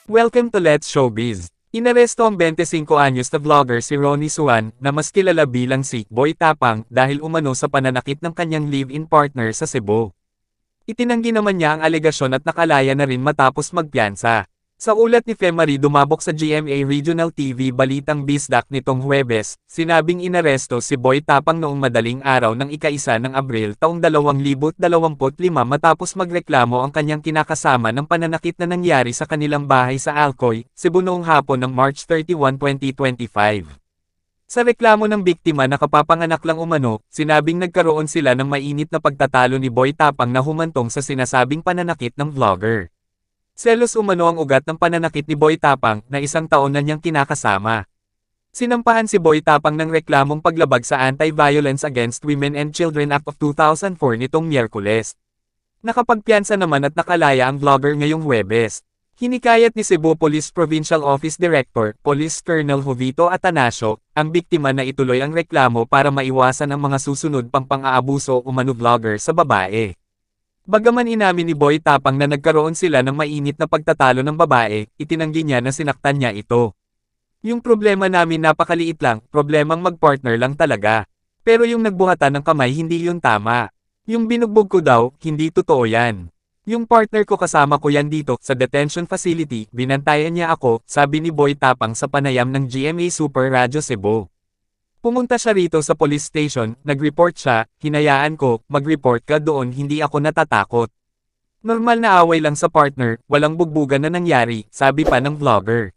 Welcome to Let's Showbiz. Inaresto ang 25 anyos na vlogger si Ronnie Suan, na mas kilala bilang si Boy Tapang, dahil umano sa pananakit ng kanyang live-in partner sa Cebu. Itinanggi naman niya ang alegasyon at nakalaya na rin matapos magpiyansa. Sa ulat ni Femari dumabok sa GMA Regional TV Balitang Bisdak nitong Huwebes, sinabing inaresto si Boy Tapang noong madaling araw ng ika-1 ng Abril taong 2025 matapos magreklamo ang kanyang kinakasama ng pananakit na nangyari sa kanilang bahay sa Alcoy, Cebu noong hapon ng March 31, 2025. Sa reklamo ng biktima na kapapanganak lang umano, sinabing nagkaroon sila ng mainit na pagtatalo ni Boy Tapang na humantong sa sinasabing pananakit ng vlogger. Selos umano ang ugat ng pananakit ni Boy Tapang, na 1 taon na niyang kinakasama. Sinampahan si Boy Tapang ng reklamong paglabag sa Anti-Violence Against Women and Children Act of 2004 nitong Miyerkules. Nakapagpiyansa naman at nakalaya ang vlogger ngayong Huwebes. Hinikayat ni Cebu Police Provincial Office Director, Police Colonel Jovito Atanasio, ang biktima na ituloy ang reklamo para maiwasan ang mga susunod pang pang-aabuso umano vlogger sa babae. Bagaman inamin ni Boy Tapang na nagkaroon sila ng mainit na pagtatalo ng babae, itinanggi niya na sinaktan niya ito. Yung problema namin napakaliit lang, problemang mag-partner lang talaga. Pero yung nagbuhatan ng kamay hindi yun tama. Yung binugbog ko daw, hindi totoo yan. Yung partner ko kasama ko yan dito, sa detention facility, binantayan niya ako, sabi ni Boy Tapang sa panayam ng GMA Super Radio Cebu. Pumunta siya rito sa police station, nag-report siya, hinayaan ko, mag-report ka doon, hindi ako natatakot. Normal na away lang sa partner, walang bugbugan na nangyari, sabi pa ng vlogger.